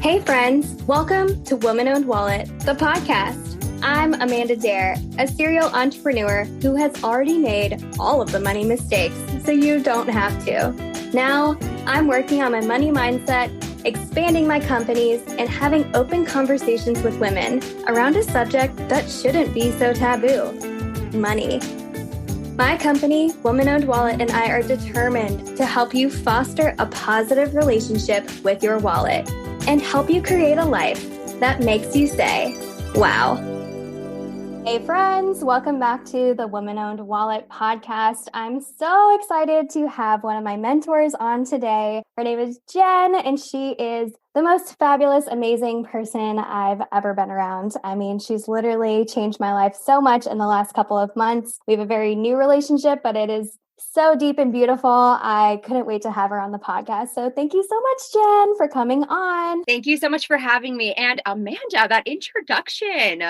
Hey friends, welcome to Woman Owned Wallet, the podcast. I'm Amanda Dare, a serial entrepreneur who has already made all of the money mistakes, so you don't have to. Now, I'm working on my money mindset, expanding my companies, and having open conversations with women around a subject that shouldn't be so taboo: money. My company, Woman Owned Wallet, and I are determined to help you foster a positive relationship with your wallet and help you create a life that makes you say, wow. Hey friends, welcome back to the Woman Owned Wallet podcast. I'm so excited to have one of my mentors on today. Her name is Jen, and she is the most fabulous, amazing person I've ever been around. I mean, she's literally changed my life so much in the last couple of months. We have a very new relationship, but it is so deep and beautiful. I couldn't wait to have her on the podcast. So thank you so much, Jen, for coming on. Thank you so much for having me. And Amanda, that introduction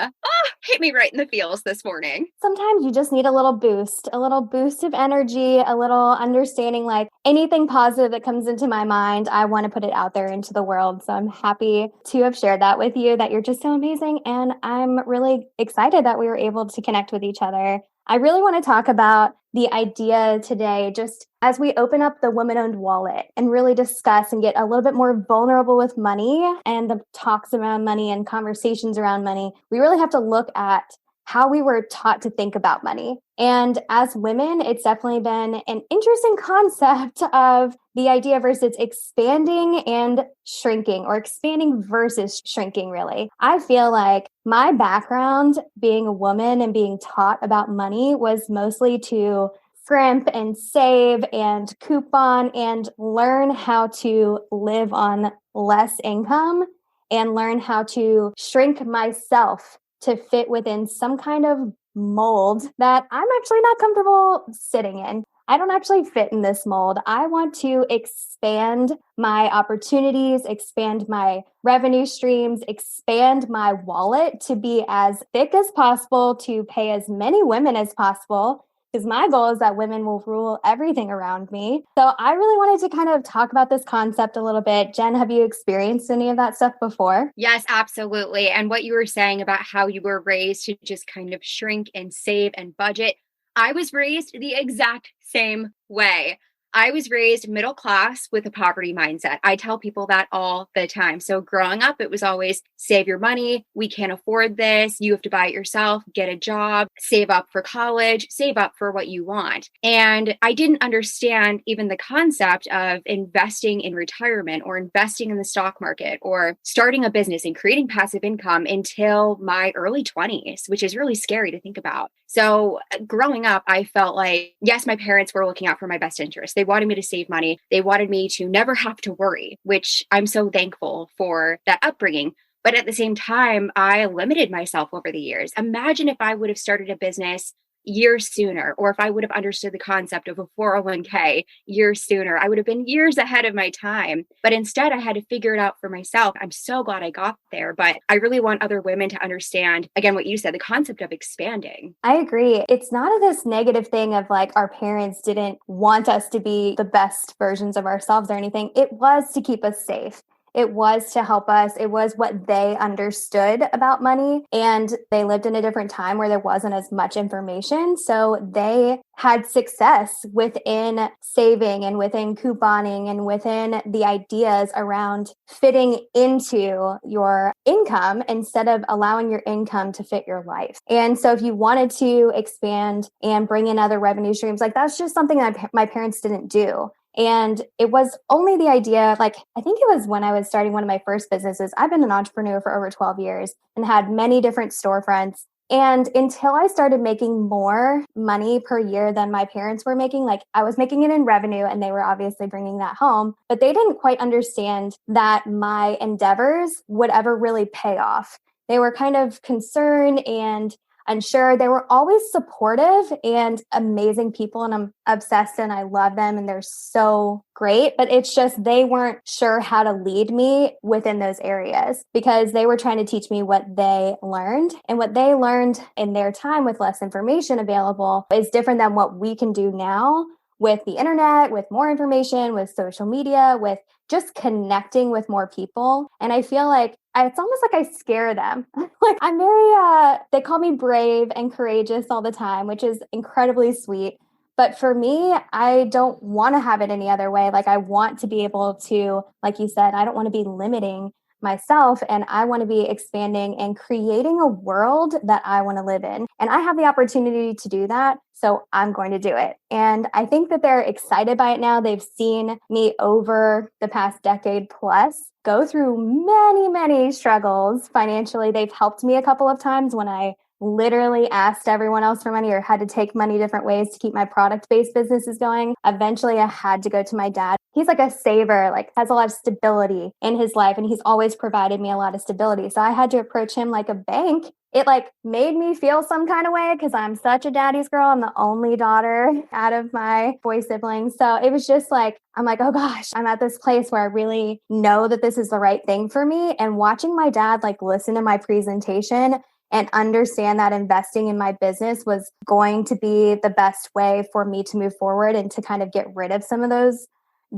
hit me right in the feels this morning. Sometimes you just need a little boost of energy, a little understanding, like anything positive that comes into my mind, I want to put it out there into the world. So I'm happy to have shared that with you, that you're just so amazing. And I'm really excited that we were able to connect with each other. I really want to talk about the idea today, just as we open up the woman-owned wallet and really discuss and get a little bit more vulnerable with money and the talks around money and conversations around money. We really have to look at how we were taught to think about money. And as women, it's definitely been an interesting concept of the idea versus expanding and shrinking, or expanding versus shrinking, really. I feel like my background being a woman and being taught about money was mostly to scrimp and save and coupon and learn how to live on less income and learn how to shrink myself to fit within some kind of mold that I'm actually not comfortable sitting in. I don't actually fit in this mold. I want to expand my opportunities, expand my revenue streams, expand my wallet to be as thick as possible, to pay as many women as possible, because my goal is that women will rule everything around me. So I really wanted to kind of talk about this concept a little bit. Jen, have you experienced any of that stuff before? Yes, absolutely. And what you were saying about how you were raised to just kind of shrink and save and budget, I was raised the exact same way. I was raised middle class with a poverty mindset. I tell people that all the time. So growing up, it was always save your money. We can't afford this. You have to buy it yourself, get a job, save up for college, save up for what you want. And I didn't understand even the concept of investing in retirement or investing in the stock market or starting a business and creating passive income until my early 20s, which is really scary to think about. So growing up, I felt like, yes, my parents were looking out for my best interest. They wanted me to save money. They wanted me to never have to worry, which I'm so thankful for that upbringing. But at the same time, I limited myself over the years. Imagine if I would have started a business years sooner, or if I would have understood the concept of a 401k years sooner. I would have been years ahead of my time. But instead, I had to figure it out for myself. I'm so glad I got there. But I really want other women to understand, again, what you said, the concept of expanding. I agree. It's not this negative thing of like our parents didn't want us to be the best versions of ourselves or anything. It was to keep us safe. It was to help us. It was what they understood about money. And they lived in a different time where there wasn't as much information. So they had success within saving and within couponing and within the ideas around fitting into your income instead of allowing your income to fit your life. And so if you wanted to expand and bring in other revenue streams, like that's just something that my parents didn't do. And it was only the idea, like, I think it was when I was starting one of my first businesses. I've been an entrepreneur for over 12 years and had many different storefronts. And until I started making more money per year than my parents were making, like I was making it in revenue and they were obviously bringing that home, but they didn't quite understand that my endeavors would ever really pay off. They were kind of concerned and unsure. They were always supportive and amazing people, and I'm obsessed and I love them and they're so great, but it's just they weren't sure how to lead me within those areas because they were trying to teach me what they learned, and what they learned in their time with less information available is different than what we can do now with the internet, with more information, with social media, with just connecting with more people. And I feel like it's almost like I scare them. Like I'm very, they call me brave and courageous all the time, which is incredibly sweet. But for me, I don't want to have it any other way. Like I want to be able to, like you said, I don't want to be limiting myself, and I want to be expanding and creating a world that I want to live in. And I have the opportunity to do that. So I'm going to do it. And I think that they're excited by it now. They've seen me over the past decade plus go through many, many struggles financially. They've helped me a couple of times when I literally asked everyone else for money or had to take money different ways to keep my product-based businesses going. Eventually, I had to go to my dad. He's like a saver, like has a lot of stability in his life, and he's always provided me a lot of stability. So I had to approach him like a bank. It like made me feel some kind of way because I'm such a daddy's girl. I'm the only daughter out of my boy siblings. So it was just like, I'm like, oh gosh, I'm at this place where I really know that this is the right thing for me. And watching my dad like listen to my presentation and understand that investing in my business was going to be the best way for me to move forward and to kind of get rid of some of those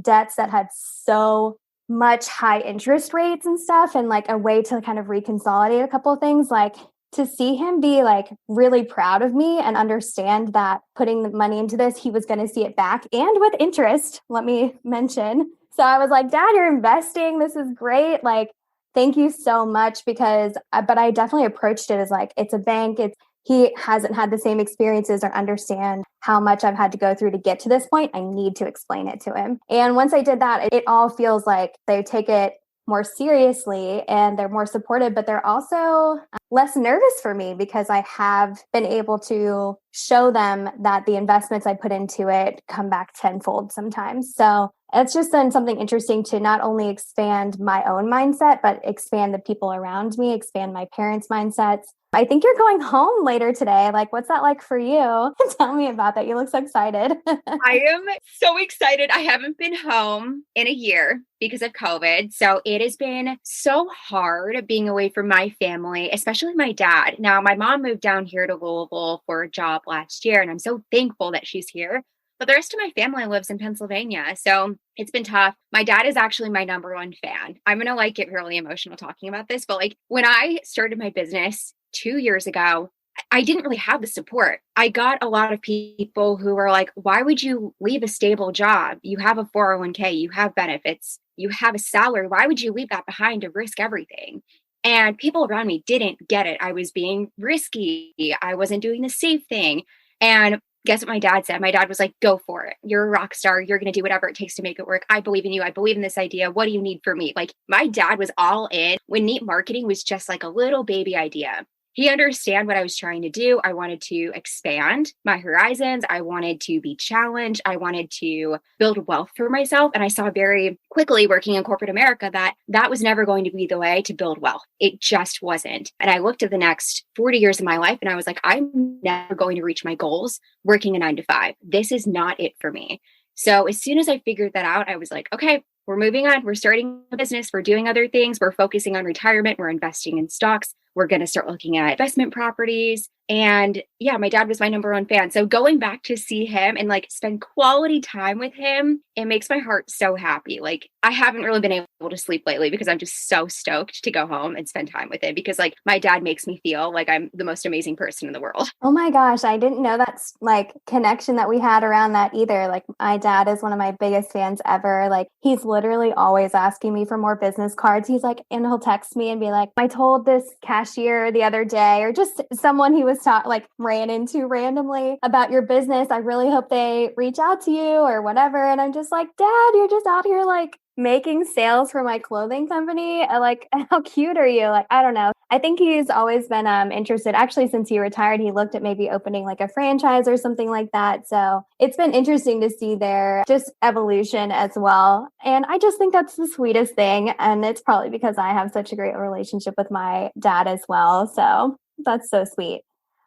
debts that had so much high interest rates and stuff, and like a way to kind of reconsolidate a couple of things, like to see him be like really proud of me and understand that putting the money into this, he was going to see it back and with interest, let me mention. So I was like, Dad, you're investing. This is great. Like, thank you so much. But I definitely approached it as like, it's a bank. He hasn't had the same experiences or understand how much I've had to go through to get to this point. I need to explain it to him. And once I did that, it all feels like they take it more seriously and they're more supportive, but they're also less nervous for me because I have been able to show them that the investments I put into it come back tenfold sometimes. So it's just been something interesting to not only expand my own mindset, but expand the people around me, expand my parents' mindsets. I think you're going home later today. Like, what's that like for you? Tell me about that. You look so excited. I am so excited. I haven't been home in a year because of COVID. So it has been so hard being away from my family, especially my dad. Now, my mom moved down here to Louisville for a job last year, and I'm so thankful that she's here. But the rest of my family lives in Pennsylvania. So it's been tough. My dad is actually my number one fan. I'm going to like get really emotional talking about this. But like when I started my business 2 years ago, I didn't really have the support. I got a lot of people who were like, why would you leave a stable job? You have a 401k, you have benefits, you have a salary. Why would you leave that behind to risk everything? And people around me didn't get it. I was being risky. I wasn't doing the safe thing. And guess what my dad said? My dad was like, go for it. You're a rock star. You're going to do whatever it takes to make it work. I believe in you. I believe in this idea. What do you need from me? Like my dad was all in when Neat Marketing was just like a little baby idea. He understood what I was trying to do. I wanted to expand my horizons. I wanted to be challenged. I wanted to build wealth for myself. And I saw very quickly working in corporate America that that was never going to be the way to build wealth. It just wasn't. And I looked at the next 40 years of my life and I was like, I'm never going to reach my goals working a 9 to 5. This is not it for me. So as soon as I figured that out, I was like, okay, we're moving on. We're starting a business. We're doing other things. We're focusing on retirement. We're investing in stocks. We're going to start looking at investment properties. And yeah, my dad was my number one fan. So going back to see him and like spend quality time with him, it makes my heart so happy. Like I haven't really been able to sleep lately because I'm just so stoked to go home and spend time with him because like my dad makes me feel like I'm the most amazing person in the world. Oh my gosh, I didn't know that's like connection that we had around that either. Like my dad is one of my biggest fans ever. Like he's literally always asking me for more business cards. He's like, and he'll text me and be like, I told this cashier the other day, or just someone he was like ran into randomly about your business. I really hope they reach out to you or whatever. And I'm just like, Dad, you're just out here like making sales for my clothing company. Like, how cute are you? Like, I don't know. I think he's always been interested. Actually, since he retired, he looked at maybe opening like a franchise or something like that. So it's been interesting to see their just evolution as well. And I just think that's the sweetest thing. And it's probably because I have such a great relationship with my dad as well. So that's so sweet.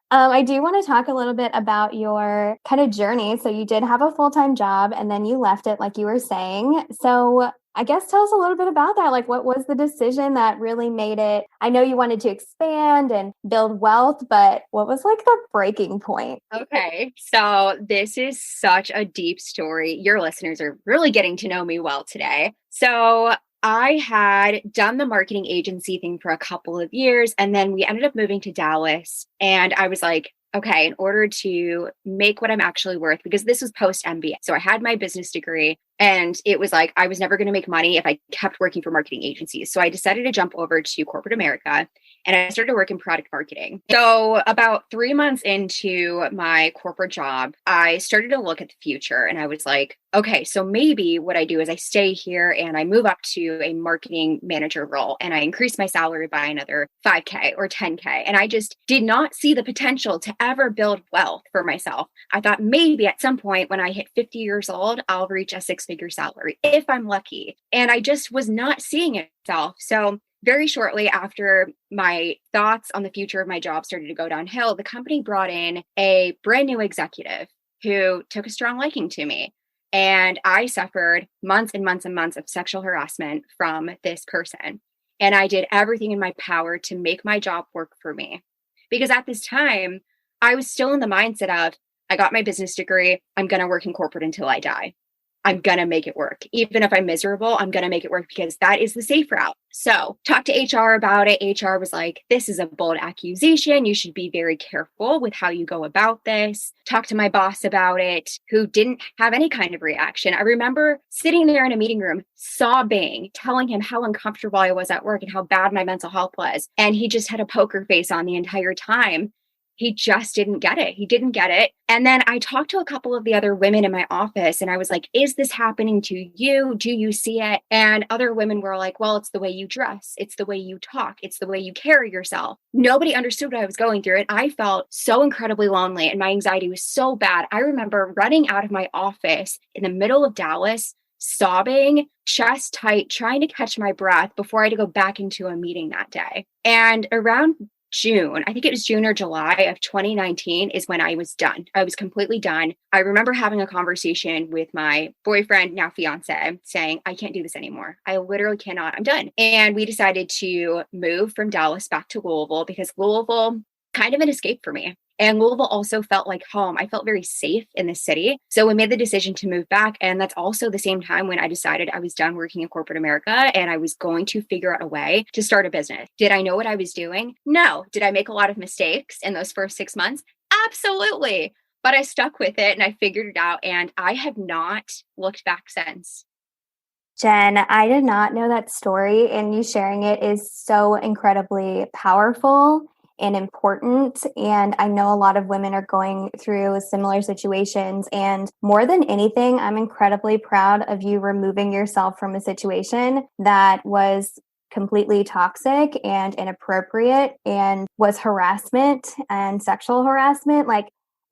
I do want to talk a little bit about your kind of journey. So you did have a full-time job and then you left it like you were saying. So I guess tell us a little bit about that. Like, what was the decision that really made it? I know you wanted to expand and build wealth, but what was like the breaking point? Okay, so this is such a deep story. Your listeners are really getting to know me well today. So, I had done the marketing agency thing for a couple of years, and then we ended up moving to Dallas. And I was like, okay, in order to make what I'm actually worth, because this was post MBA. So I had my business degree, and it was like I was never going to make money if I kept working for marketing agencies. So I decided to jump over to corporate America and I started to work in product marketing. So about 3 months into my corporate job, I started to look at the future and I was like, okay, so maybe what I do is I stay here and I move up to a marketing manager role and I increase my salary by another 5K or 10K. And I just did not see the potential to ever build wealth for myself. I thought maybe at some point when I hit 50 years old, I'll reach a six-figure salary if I'm lucky. And I just was not seeing it myself. So very shortly after my thoughts on the future of my job started to go downhill, the company brought in a brand new executive who took a strong liking to me. And I suffered months and months and months of sexual harassment from this person. And I did everything in my power to make my job work for me. Because at this time, I was still in the mindset of, I got my business degree, I'm going to work in corporate until I die. I'm going to make it work. Even if I'm miserable, I'm going to make it work because that is the safe route. So talk to HR about it. HR was like, this is a bold accusation. You should be very careful with how you go about this. Talk to my boss about it, who didn't have any kind of reaction. I remember sitting there in a meeting room, sobbing, telling him how uncomfortable I was at work and how bad my mental health was. And he just had a poker face on the entire time. He just didn't get it. He didn't get it. And then I talked to a couple of the other women in my office and I was like, is this happening to you? Do you see it? And other women were like, well, it's the way you dress. It's the way you talk. It's the way you carry yourself. Nobody understood what I was going through. And I felt so incredibly lonely and my anxiety was so bad. I remember running out of my office in the middle of Dallas, sobbing, chest tight, trying to catch my breath before I had to go back into a meeting that day. And around June, I think it was June or July of 2019 is when I was done. I was completely done. I remember having a conversation with my boyfriend, now fiance, saying, I can't do this anymore. I literally cannot. I'm done. And we decided to move from Dallas back to Louisville because Louisville kind of an escape for me. And Louisville also felt like home. I felt very safe in the city. So we made the decision to move back. And that's also the same time when I decided I was done working in corporate America and I was going to figure out a way to start a business. Did I know what I was doing? No. Did I make a lot of mistakes in those first 6 months? Absolutely. But I stuck with it and I figured it out. And I have not looked back since. Jen, I did not know that story, and you sharing it is so incredibly powerful and important. And I know a lot of women are going through similar situations. And more than anything, I'm incredibly proud of you removing yourself from a situation that was completely toxic and inappropriate and was harassment and sexual harassment.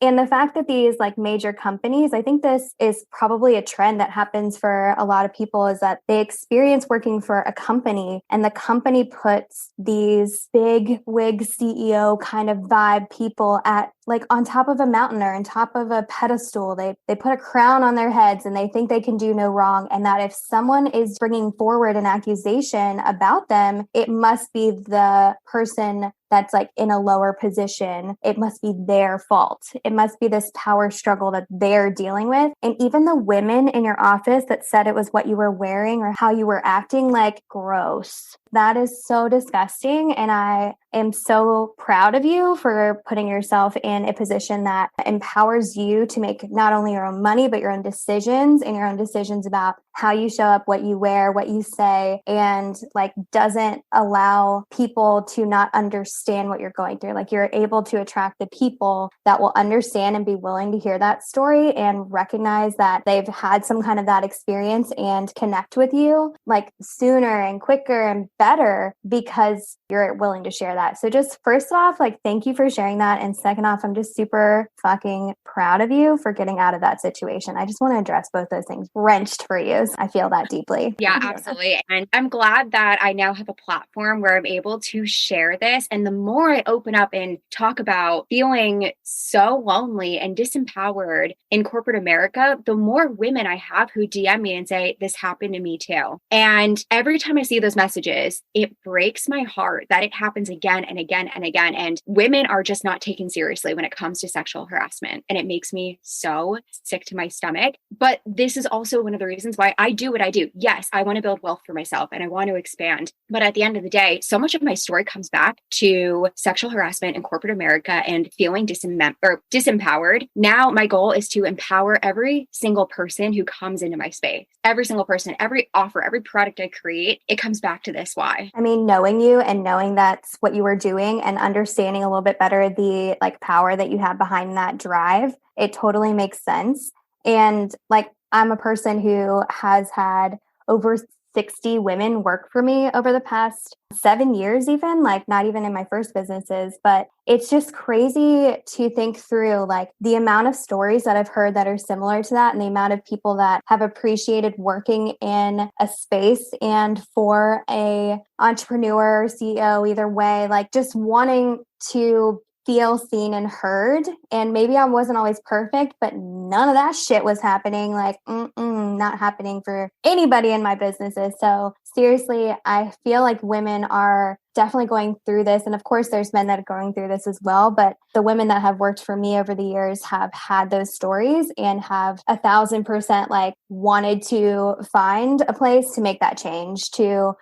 And the fact that these like major companies, I think this is probably a trend that happens for a lot of people, is that they experience working for a company and the company puts these big wig CEO kind of vibe people at like on top of a mountain or on top of a pedestal. They put a crown on their heads and they think they can do no wrong. And that if someone is bringing forward an accusation about them, it must be the person that's like in a lower position. It must be their fault. It must be this power struggle that they're dealing with. And even the women in your office that said it was what you were wearing or how you were acting, like, gross. That is so disgusting. And I am so proud of you for putting yourself in a position that empowers you to make not only your own money, but your own decisions and your own decisions about how you show up, what you wear, what you say, and like doesn't allow people to not understand what you're going through. Like you're able to attract the people that will understand and be willing to hear that story and recognize that they've had some kind of that experience and connect with you like sooner and quicker and better better because you're willing to share that. So just first off, like, thank you for sharing that. And second off, I'm just super fucking proud of you for getting out of that situation. I just want to address both those things. Wrenched for you. I feel that deeply. Yeah, absolutely. And I'm glad that I now have a platform where I'm able to share this. And the more I open up and talk about feeling so lonely and disempowered in corporate America, the more women I have who DM me and say, this happened to me too. And every time I see those messages, it breaks my heart that it happens again and again and again. And women are just not taken seriously when it comes to sexual harassment. And it makes me so sick to my stomach. But this is also one of the reasons why I do what I do. Yes, I want to build wealth for myself and I want to expand. But at the end of the day, so much of my story comes back to sexual harassment in corporate America and feeling disempowered. Now, my goal is to empower every single person who comes into my space. Every single person, every offer, every product I create, it comes back to this why. I mean, knowing you and knowing that's what you were doing and understanding a little bit better the like power that you have behind that drive, it totally makes sense. And like, I'm a person who has had over 60 women work for me over the past 7 years, even like not even in my first businesses, but it's just crazy to think through like the amount of stories that I've heard that are similar to that and the amount of people that have appreciated working in a space and for a entrepreneur, CEO, either way, like just wanting to feel seen and heard. And maybe I wasn't always perfect, but none of that shit was happening. Like, not happening for anybody in my businesses. So seriously, I feel like women are definitely going through this. And of course, there's men that are going through this as well. But the women that have worked for me over the years have had those stories and have 1,000% like wanted to find a place to make that change, to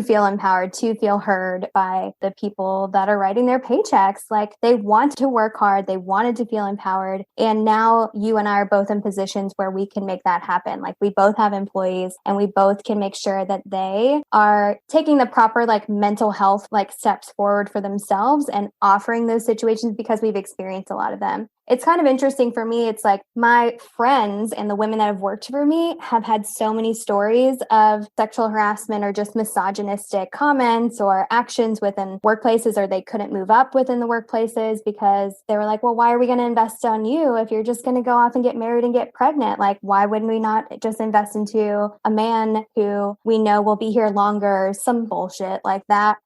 feel empowered, to feel heard by the people that are writing their paychecks. Like they want to work hard. They wanted to feel empowered. And now you and I are both in positions where we can make that happen. Like we both have employees and we both can make sure that they are taking the proper like mental health like steps forward for themselves and offering those situations because we've experienced a lot of them. It's kind of interesting for me. It's like my friends and the women that have worked for me have had so many stories of sexual harassment or just misogynistic comments or actions within workplaces, or they couldn't move up within the workplaces because they were like, well, why are we going to invest on you if you're just going to go off and get married and get pregnant? Like, why wouldn't we not just invest into a man who we know will be here longer? Some bullshit like that.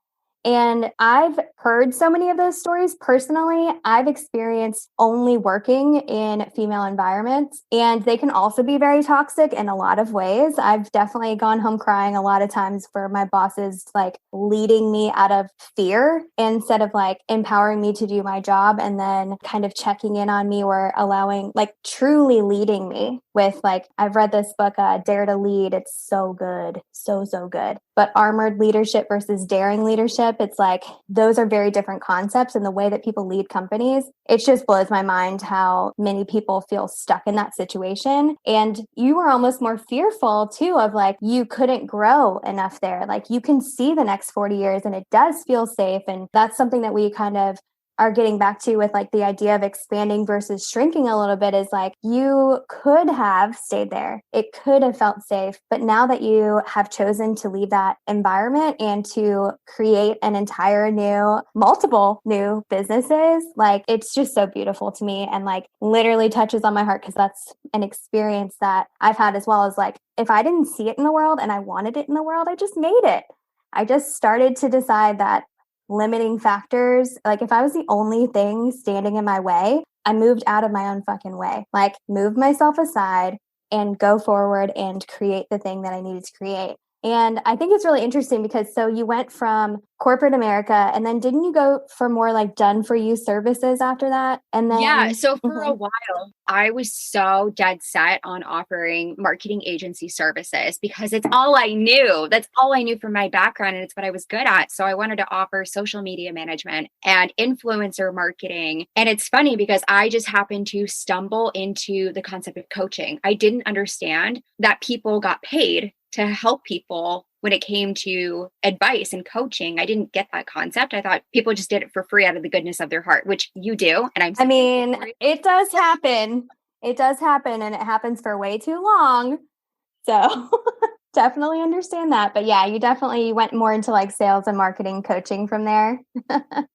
And I've heard so many of those stories personally. I've experienced only working in female environments, and they can also be very toxic in a lot of ways. I've definitely gone home crying a lot of times for my bosses, like leading me out of fear instead of like empowering me to do my job and then kind of checking in on me or allowing, like truly leading me with like, I've read this book, Dare to Lead. It's so good. So good. But armored leadership versus daring leadership, it's like those are very different concepts. And the way that people lead companies, it just blows my mind how many people feel stuck in that situation. And you were almost more fearful too of like you couldn't grow enough there. Like you can see the next 40 years and it does feel safe. And that's something that we kind of are getting back to with like the idea of expanding versus shrinking a little bit is like you could have stayed there. It could have felt safe. But now that you have chosen to leave that environment and to create an entire multiple new businesses, like it's just so beautiful to me and like literally touches on my heart because that's an experience that I've had as well as like if I didn't see it in the world and I wanted it in the world, I just made it. I just started to decide that limiting factors, like if I was the only thing standing in my way, I moved out of my own fucking way, like move myself aside and go forward and create the thing that I needed to create. And I think it's really interesting because so you went from corporate America and then didn't you go for more like done for you services after that? And then Yeah. So for a while, I was so dead set on offering marketing agency services because it's all I knew. That's all I knew from my background and it's what I was good at. So I wanted to offer social media management and influencer marketing. And it's funny because I just happened to stumble into the concept of coaching. I didn't understand that people got paid to help people when it came to advice and coaching. I didn't get that concept. I thought people just did it for free out of the goodness of their heart, which you do. And I mean, it does happen. It does happen and it happens for way too long. So Definitely understand that. But yeah, you definitely went more into like sales and marketing coaching from there.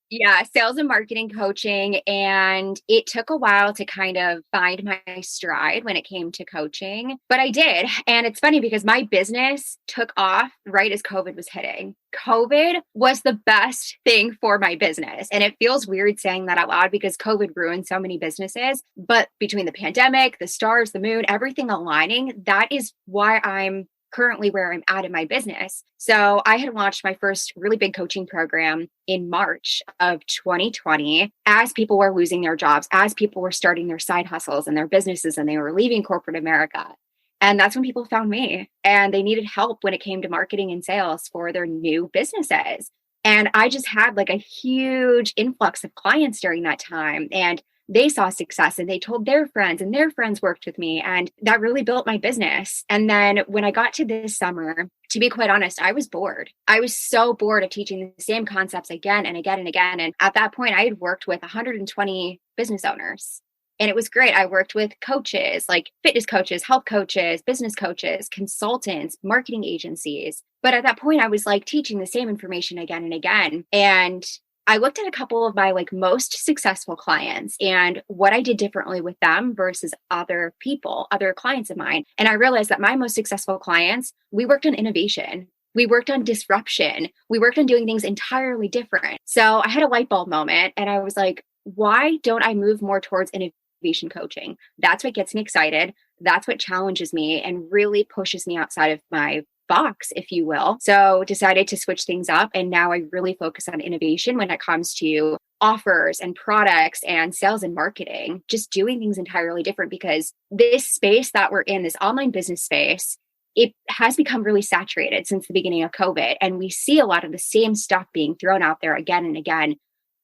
Yeah, sales and marketing coaching. And it took a while to kind of find my stride when it came to coaching, but I did. And it's funny because my business took off right as COVID was hitting. COVID was the best thing for my business. And it feels weird saying that out loud because COVID ruined so many businesses. But between the pandemic, the stars, the moon, everything aligning, that is why I'm currently where I'm at in my business. So I had launched my first really big coaching program in March of 2020 as people were losing their jobs, as people were starting their side hustles and their businesses and they were leaving corporate America. And that's when people found me and they needed help when it came to marketing and sales for their new businesses. And I just had like a huge influx of clients during that time. And they saw success and they told their friends and their friends worked with me. And that really built my business. And then when I got to this summer, to be quite honest, I was bored. I was so bored of teaching the same concepts again and again and again. And at that point, I had worked with 120 business owners. And it was great. I worked with coaches, like fitness coaches, health coaches, business coaches, consultants, marketing agencies. But at that point, I was like teaching the same information again and again. And I looked at a couple of my like most successful clients and what I did differently with them versus other people, other clients of mine. And I realized that my most successful clients, we worked on innovation. We worked on disruption. We worked on doing things entirely different. So I had a light bulb moment and I was like, why don't I move more towards innovation coaching? That's what gets me excited. That's what challenges me and really pushes me outside of my box, if you will. So decided to switch things up. And now I really focus on innovation when it comes to offers and products and sales and marketing, just doing things entirely different because this space that we're in, this online business space, it has become really saturated since the beginning of COVID. And we see a lot of the same stuff being thrown out there again and again.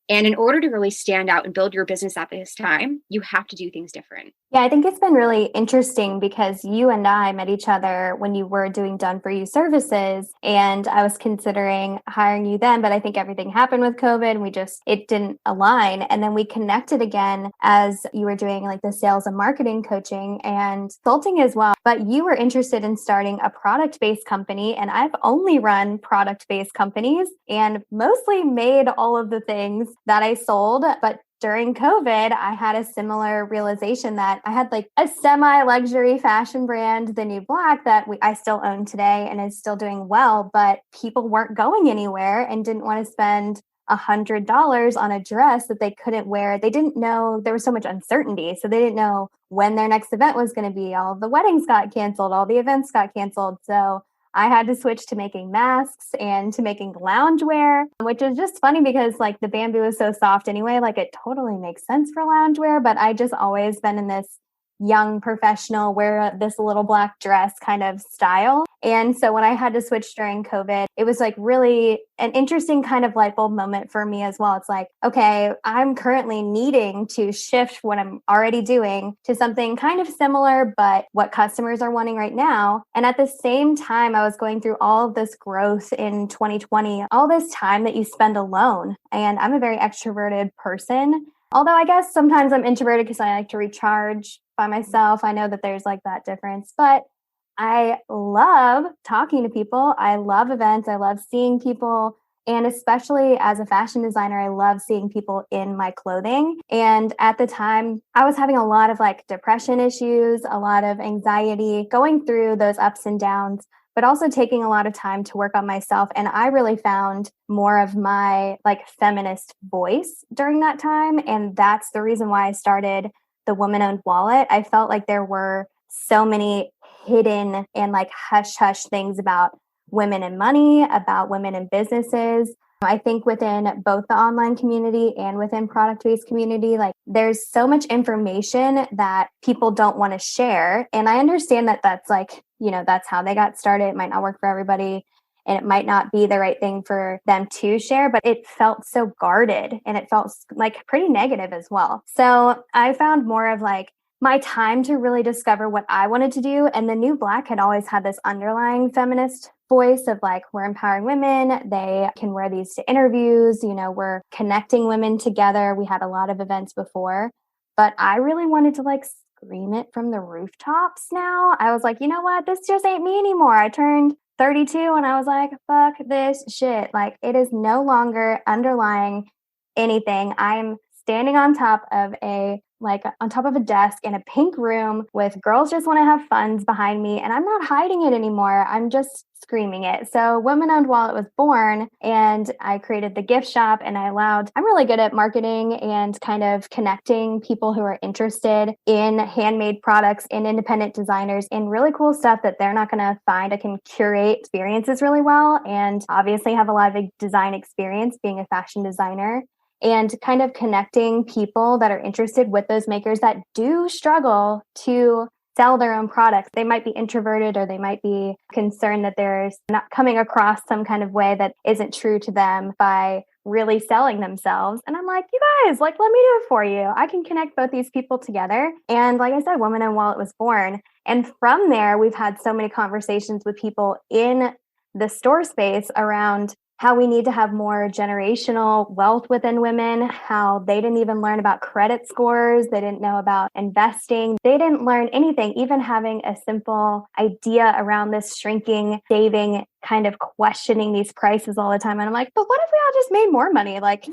And in order to really stand out and build your business at this time, you have to do things different. Yeah, I think it's been really interesting because you and I met each other when you were doing done for you services. And I was considering hiring you then, but I think everything happened with COVID and it didn't align. And then we connected again as you were doing like the sales and marketing coaching and consulting as well. But you were interested in starting a product-based company. And I've only run product-based companies and mostly made all of the things that I sold. But during COVID, I had a similar realization that I had like a semi-luxury fashion brand, The New Black, that I still own today and is still doing well, but people weren't going anywhere and didn't want to spend $100 on a dress that they couldn't wear. They didn't know, there was so much uncertainty. So they didn't know when their next event was going to be. All of the weddings got canceled, all the events got canceled. So I had to switch to making masks and to making loungewear, which is just funny because like the bamboo is so soft anyway, like it totally makes sense for loungewear. But I just always been in this young professional wear this little black dress kind of style. And so when I had to switch during COVID, it was like really an interesting kind of light bulb moment for me as well. It's like, okay, I'm currently needing to shift what I'm already doing to something kind of similar, but what customers are wanting right now. And at the same time, I was going through all of this growth in 2020, all this time that you spend alone. And I'm a very extroverted person. Although I guess sometimes I'm introverted because I like to recharge by myself. I know that there's like that difference, but I love talking to people. I love events. I love seeing people. And especially as a fashion designer, I love seeing people in my clothing. And at the time, I was having a lot of like depression issues, a lot of anxiety, going through those ups and downs, but also taking a lot of time to work on myself. And I really found more of my like feminist voice during that time. And that's the reason why I started the Woman-Owned Wallet. I felt like there were so many hidden and like hush hush things about women and money, about women and businesses. I think within both the online community and within product-based community, like there's so much information that people don't want to share. And I understand that that's like, that's how they got started. It might not work for everybody and it might not be the right thing for them to share, but it felt so guarded and it felt like pretty negative as well. So I found more of like my time to really discover what I wanted to do. And the New Black had always had this underlying feminist voice of like, we're empowering women. They can wear these to interviews. We're connecting women together. We had a lot of events before, but I really wanted to like scream it from the rooftops now. I was like, you know what? This just ain't me anymore. I turned 32 and I was like, fuck this shit. Like, it is no longer underlying anything. I'm standing on top of a desk in a pink room with girls just want to have funds behind me, and I'm not hiding it anymore. I'm just screaming it. So Women Owned Wallet was born, and I created the gift shop, and I'm really good at marketing and kind of connecting people who are interested in handmade products and independent designers and really cool stuff that they're not going to find. I can curate experiences really well, and obviously have a lot of design experience being a fashion designer, and kind of connecting people that are interested with those makers that do struggle to sell their own products. They might be introverted, or they might be concerned that they're not coming across some kind of way that isn't true to them by really selling themselves. And I'm like, you guys, like, let me do it for you. I can connect both these people together. And like I said, Woman and Wallet was born. And from there, we've had so many conversations with people in the store space around how we need to have more generational wealth within women, how they didn't even learn about credit scores. They didn't know about investing. They didn't learn anything, even having a simple idea around this shrinking, saving, kind of questioning these prices all the time. And I'm like, but what if we all just made more money? Like,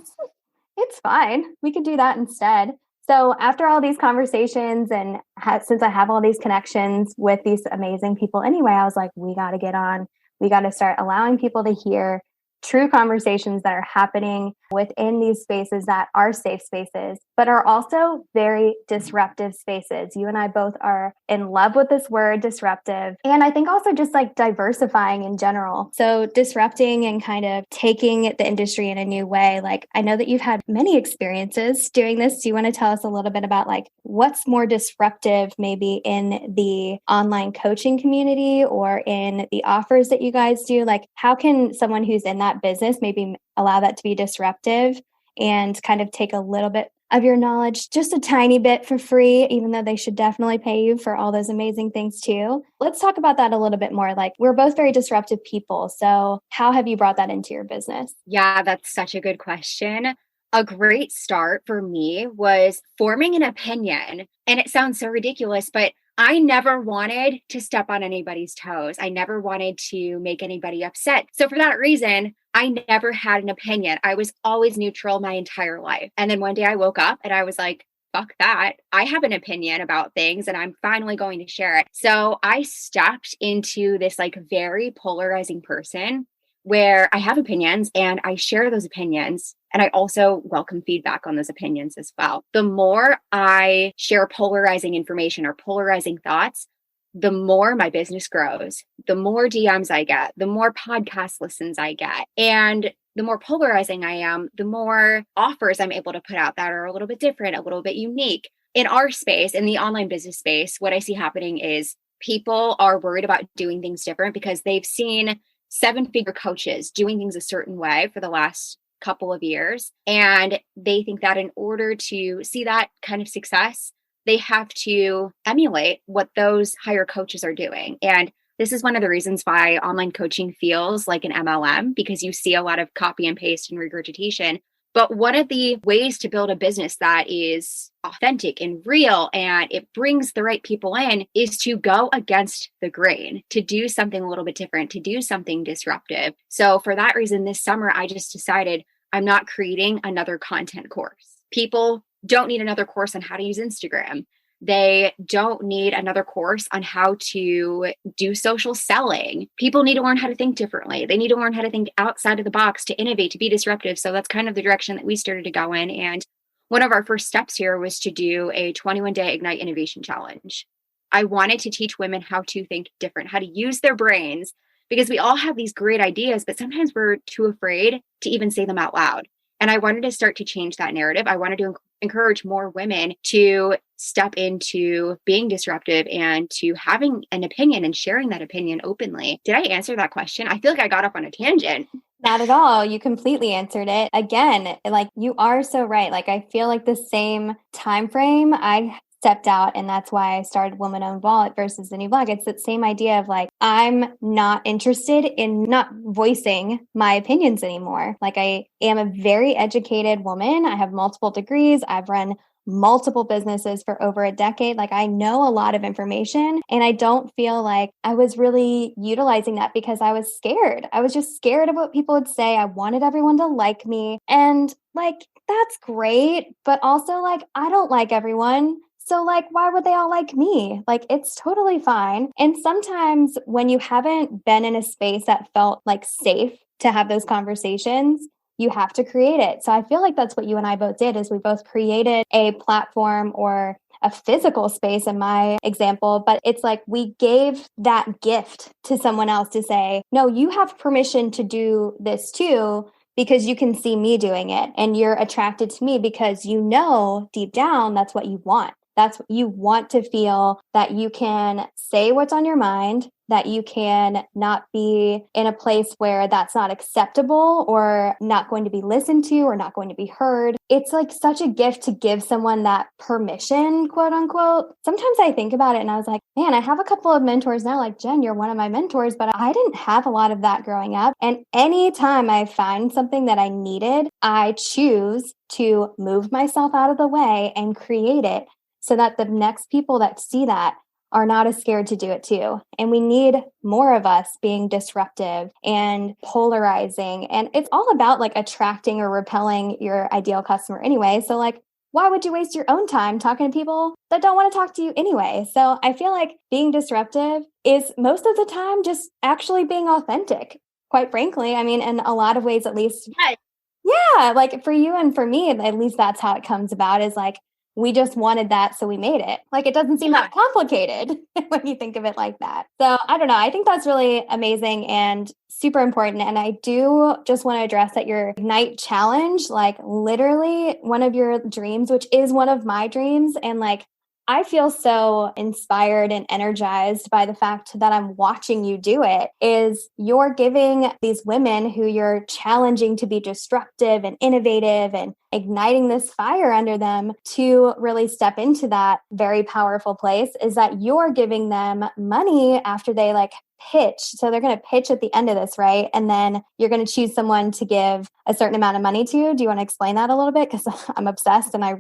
it's fine. We could do that instead. So after all these conversations and since I have all these connections with these amazing people anyway, I was like, we got to get on. We got to start allowing people to hear true conversations that are happening within these spaces that are safe spaces, but are also very disruptive spaces. You and I both are in love with this word, disruptive. And I think also just like diversifying in general. So disrupting and kind of taking the industry in a new way. Like, I know that you've had many experiences doing this. Do you want to tell us a little bit about like what's more disruptive maybe in the online coaching community or in the offers that you guys do? Like, how can someone who's in that business maybe allow that to be disruptive and kind of take a little bit of your knowledge, just a tiny bit for free, even though they should definitely pay you for all those amazing things too? Let's talk about that a little bit more. Like, we're both very disruptive people. So how have you brought that into your business? Yeah, that's such a good question. A great start for me was forming an opinion. And it sounds so ridiculous, but I never wanted to step on anybody's toes. I never wanted to make anybody upset. So for that reason, I never had an opinion. I was always neutral my entire life. And then one day I woke up and I was like, fuck that. I have an opinion about things and I'm finally going to share it. So I stepped into this like very polarizing person where I have opinions and I share those opinions. And I also welcome feedback on those opinions as well. The more I share polarizing information or polarizing thoughts, the more my business grows, the more DMs I get, the more podcast listens I get. And the more polarizing I am, the more offers I'm able to put out that are a little bit different, a little bit unique. In our space, in the online business space, what I see happening is people are worried about doing things different because they've seen seven-figure coaches doing things a certain way for the last couple of years. And they think that in order to see that kind of success, they have to emulate what those higher coaches are doing. And this is one of the reasons why online coaching feels like an MLM, because you see a lot of copy and paste and regurgitation. But one of the ways to build a business that is authentic and real and it brings the right people in is to go against the grain, to do something a little bit different, to do something disruptive. So for that reason, this summer, I just decided I'm not creating another content course. People don't need another course on how to use Instagram. They don't need another course on how to do social selling. People need to learn how to think differently. They need to learn how to think outside of the box, to innovate, to be disruptive. So that's kind of the direction that we started to go in. And one of our first steps here was to do a 21-day Ignite Innovation Challenge. I wanted to teach women how to think different, how to use their brains, because we all have these great ideas, but sometimes we're too afraid to even say them out loud. And I wanted to start to change that narrative. I wanted to encourage more women to step into being disruptive and to having an opinion and sharing that opinion openly. Did I answer that question? I feel like I got off on a tangent. Not at all. You completely answered it. Again, like, you are so right. Like, I feel like the same time frame I stepped out, and that's why I started Woman Owned Wallet versus the new blog. It's that same idea of like, I'm not interested in not voicing my opinions anymore. Like, I am a very educated woman. I have multiple degrees. I've run multiple businesses for over a decade. Like I know a lot of information and I don't feel like I was really utilizing that because I was scared. I was just scared of what people would say. I wanted everyone to like me. And like, that's great. But also, like, I don't like everyone. So, like, why would they all like me? Like, it's totally fine. And sometimes when you haven't been in a space that felt like safe to have those conversations, you have to create it. So I feel like that's what you and I both did is we both created a platform or a physical space in my example, but it's like we gave that gift to someone else to say, no, you have permission to do this too, because you can see me doing it and you're attracted to me because you know deep down that's what you want. That's what you want to feel that you can say what's on your mind, that you can not be in a place where that's not acceptable or not going to be listened to or not going to be heard. It's like such a gift to give someone that permission, quote unquote. Sometimes I think about it and I was like, man, I have a couple of mentors now, like Jen, you're one of my mentors, but I didn't have a lot of that growing up. And anytime I find something that I needed, I choose to move myself out of the way and create it so that the next people that see that are not as scared to do it too. And we need more of us being disruptive and polarizing. And it's all about like attracting or repelling your ideal customer anyway. So like, why would you waste your own time talking to people that don't want to talk to you anyway? So I feel like being disruptive is most of the time just actually being authentic, quite frankly. I mean, in a lot of ways, at least. Yes. Yeah, like for you and for me, at least that's how it comes about is like, we just wanted that, so we made it. Like, it doesn't seem that complicated when you think of it like that. So I don't know. I think that's really amazing and super important. And I do just want to address that your Ignite challenge, like literally one of your dreams, which is one of my dreams. And like, I feel so inspired and energized by the fact that I'm watching you do it is you're giving these women who you're challenging to be disruptive and innovative and igniting this fire under them to really step into that very powerful place is that you're giving them money after they like pitch. So they're going to pitch at the end of this, right? And then you're going to choose someone to give a certain amount of money to. Do you want to explain that a little bit? Because I'm obsessed and I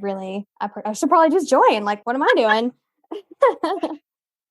should probably just join. Like, what am I doing?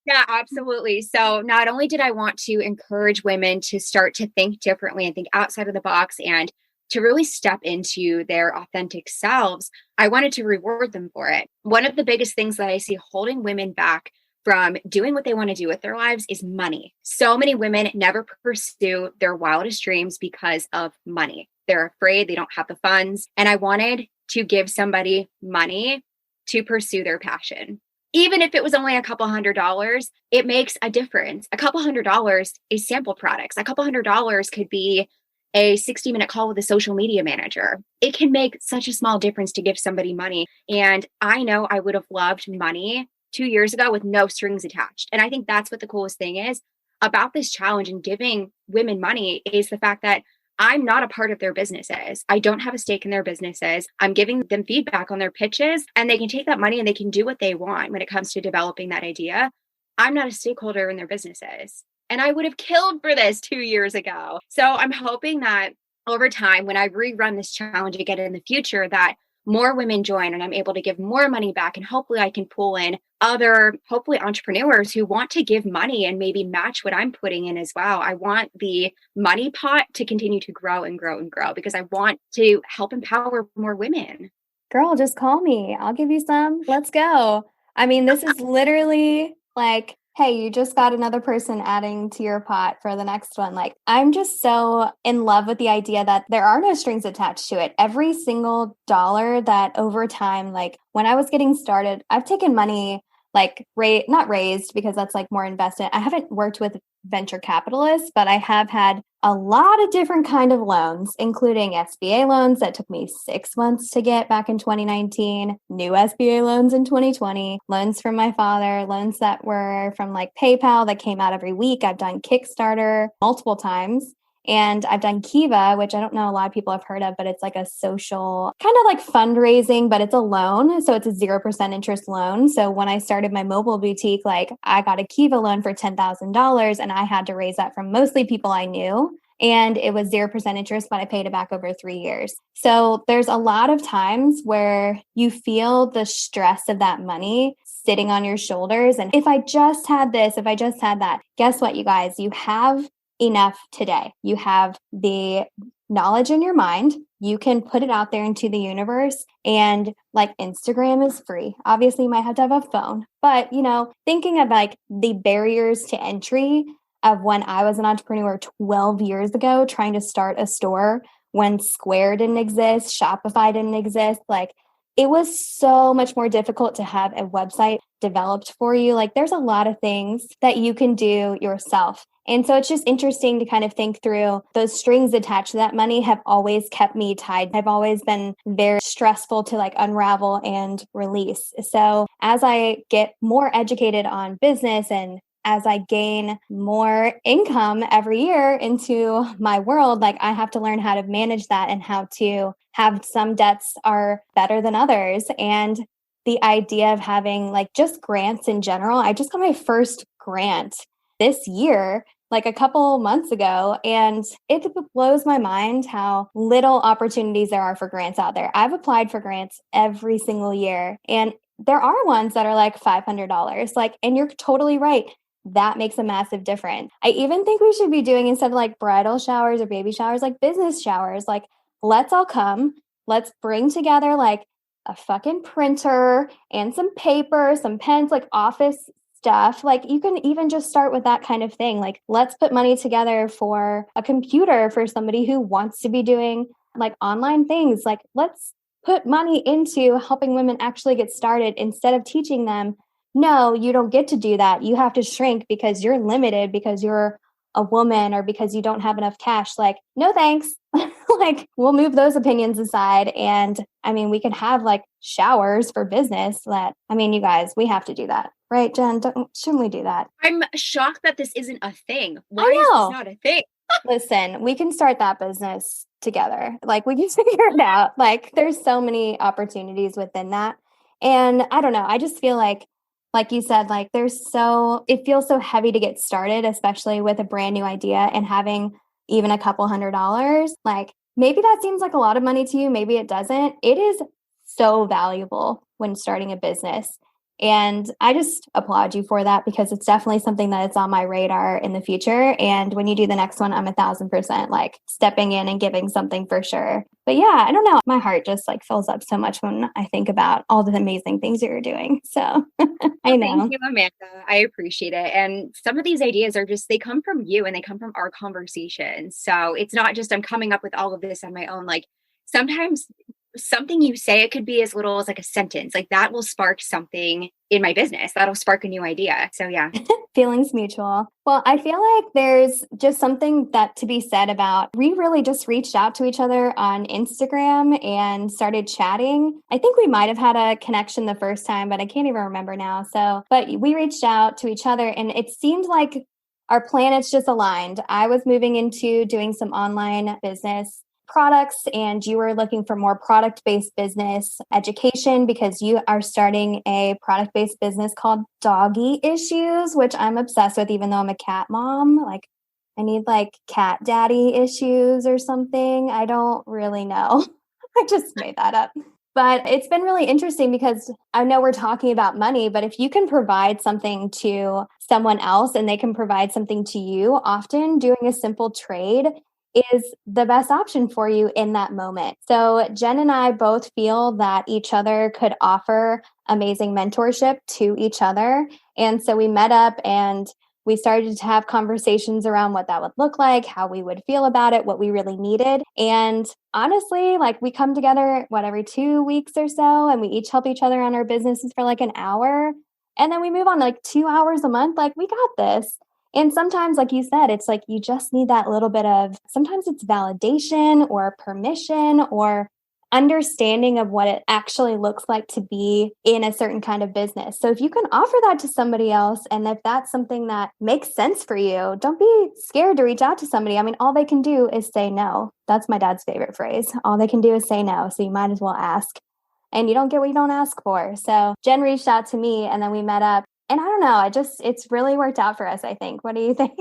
Yeah, absolutely. So not only did I want to encourage women to start to think differently and think outside of the box and to really step into their authentic selves, I wanted to reward them for it. One of the biggest things that I see holding women back from doing what they want to do with their lives is money. So many women never pursue their wildest dreams because of money. They're afraid they don't have the funds. And I wanted to give somebody money to pursue their passion. Even if it was only a couple $100s, it makes a difference. A couple $100 is sample products. A couple $100 could be a 60-minute call with a social media manager. It can make such a small difference to give somebody money. And I know I would have loved money 2 years ago with no strings attached. And I think that's what the coolest thing is about this challenge and giving women money is the fact that I'm not a part of their businesses. I don't have a stake in their businesses. I'm giving them feedback on their pitches and they can take that money and they can do what they want when it comes to developing that idea. I'm not a stakeholder in their businesses. And I would have killed for this 2 years ago. So I'm hoping that over time, when I rerun this challenge again in the future, that more women join and I'm able to give more money back. And hopefully I can pull in other, hopefully entrepreneurs who want to give money and maybe match what I'm putting in as well. I want the money pot to continue to grow and grow and grow because I want to help empower more women. Girl, just call me. I'll give you some. Let's go. I mean, this is literally like, hey, you just got another person adding to your pot for the next one. Like, I'm just so in love with the idea that there are no strings attached to it. Every single dollar that over time, like when I was getting started, I've taken money like not raised because that's like more invested. I haven't worked with venture capitalists, but I have had a lot of different kind of loans, including SBA loans that took me 6 months to get back in 2019, new SBA loans in 2020, loans from my father, loans that were from like PayPal that came out every week. I've done Kickstarter multiple times. And I've done Kiva, which I don't know a lot of people have heard of, but it's like a social kind of like fundraising, but it's a loan. So it's a 0% interest loan. So when I started my mobile boutique, like I got a Kiva loan for $10,000 and I had to raise that from mostly people I knew. and it was 0% interest, but I paid it back over 3 years. So there's a lot of times where you feel the stress of that money sitting on your shoulders. And if I just had this, if I just had that, guess what, you guys? You have enough today. You have the knowledge in your mind. You can put it out there into the universe. And like Instagram is free. Obviously, you might have to have a phone, but thinking of like the barriers to entry of when I was an entrepreneur 12 years ago, trying to start a store when Square didn't exist, Shopify didn't exist, like it was so much more difficult to have a website developed for you. Like there's a lot of things that you can do yourself. And so it's just interesting to kind of think through those strings attached to that money have always kept me tied. I've always been very stressful to like unravel and release. So as I get more educated on business and as I gain more income every year into my world, like I have to learn how to manage that and how to have some debts are better than others. And the idea of having like just grants in general, I just got my first grant this year, like a couple months ago. And it blows my mind how little opportunities there are for grants out there. I've applied for grants every single year, and there are ones that are like $500. Like, and you're totally right. That makes a massive difference. I even think we should be doing, instead of like bridal showers or baby showers, like business showers. Like, let's all come. Let's bring together like a fucking printer and some paper, some pens, like office stuff. Like you can even just start with that kind of thing. Like, let's put money together for a computer for somebody who wants to be doing like online things. Like, let's put money into helping women actually get started instead of teaching them, no, you don't get to do that. You have to shrink because you're limited, because you're a woman, or because you don't have enough cash. Like, no, thanks. Like, we'll move those opinions aside. And I mean, we can have like showers for business that, I mean, you guys, we have to do that. Right, Jen? Shouldn't we do that? I'm shocked that this isn't a thing. Why I is know. this not a thing? Listen, we can start that business together. Like, we can figure it out. Like, there's so many opportunities within that. And I don't know. I just feel like you said, like it feels so heavy to get started, especially with a brand new idea and having even a couple $100. Like, maybe that seems like a lot of money to you. Maybe it doesn't. It is so valuable when starting a business. And I just applaud you for that, because it's definitely something that is on my radar in the future. And when you do the next one, I'm 1,000% like stepping in and giving something for sure. But yeah, I don't know. My heart just like fills up so much when I think about all the amazing things you're doing. So I know. Thank you, Amanda. I appreciate it. And some of these ideas are just, they come from you and they come from our conversations. So it's not just I'm coming up with all of this on my own. Like sometimes something you say, it could be as little as like a sentence, like that will spark something in my business. That'll spark a new idea. So yeah. Feelings mutual. Well, I feel like there's just something that to be said about, we really just reached out to each other on Instagram and started chatting. I think we might have had a connection the first time, but I can't even remember now. So, but we reached out to each other and it seemed like our planets just aligned. I was moving into doing some online business products, and you were looking for more product-based business education because you are starting a product-based business called Doggy Issues, which I'm obsessed with, even though I'm a cat mom. Like, I need like cat daddy issues or something. I don't really know. I just made that up. But it's been really interesting because I know we're talking about money, but if you can provide something to someone else and they can provide something to you, often doing a simple trade is the best option for you in that moment. So Jen and I both feel that each other could offer amazing mentorship to each other. And so we met up and we started to have conversations around what that would look like, how we would feel about it, what we really needed. And honestly, like we come together, every 2 weeks or so, and we each help each other on our businesses for like an hour. And then we move on like 2 hours a month. Like, we got this. And sometimes, like you said, it's like you just need that little bit of, sometimes it's validation or permission or understanding of what it actually looks like to be in a certain kind of business. So if you can offer that to somebody else, and if that's something that makes sense for you, don't be scared to reach out to somebody. I mean, all they can do is say no. That's my dad's favorite phrase. All they can do is say no. So you might as well ask. And you don't get what you don't ask for. So Jen reached out to me and then we met up. And I don't know, it's really worked out for us, I think. What do you think?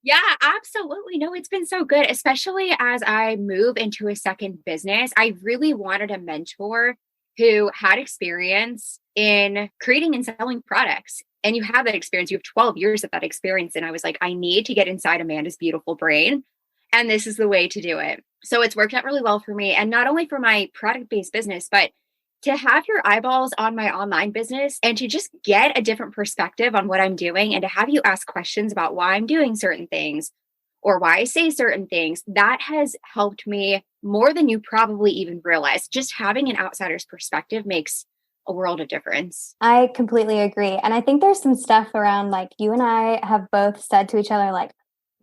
Yeah, absolutely. No, it's been so good, especially as I move into a second business. I really wanted a mentor who had experience in creating and selling products. And you have that experience. You have 12 years of that experience. And I was like, I need to get inside Amanda's beautiful brain. And this is the way to do it. So it's worked out really well for me. And not only for my product based business, but to have your eyeballs on my online business and to just get a different perspective on what I'm doing and to have you ask questions about why I'm doing certain things or why I say certain things, that has helped me more than you probably even realize. Just having an outsider's perspective makes a world of difference. I completely agree. And I think there's some stuff around like you and I have both said to each other, like,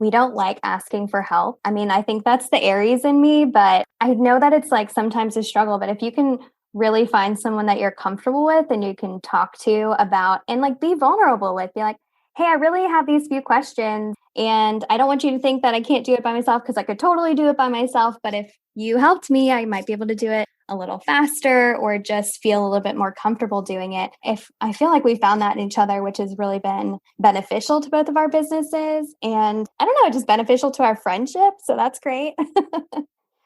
we don't like asking for help. I mean, I think that's the Aries in me, but I know that it's like sometimes a struggle. But if you can really find someone that you're comfortable with and you can talk to about and like be vulnerable with, be like, hey, I really have these few questions and I don't want you to think that I can't do it by myself because I could totally do it by myself. But if you helped me, I might be able to do it a little faster or just feel a little bit more comfortable doing it. If I feel like we found that in each other, which has really been beneficial to both of our businesses. And I don't know, just beneficial to our friendship. So that's great.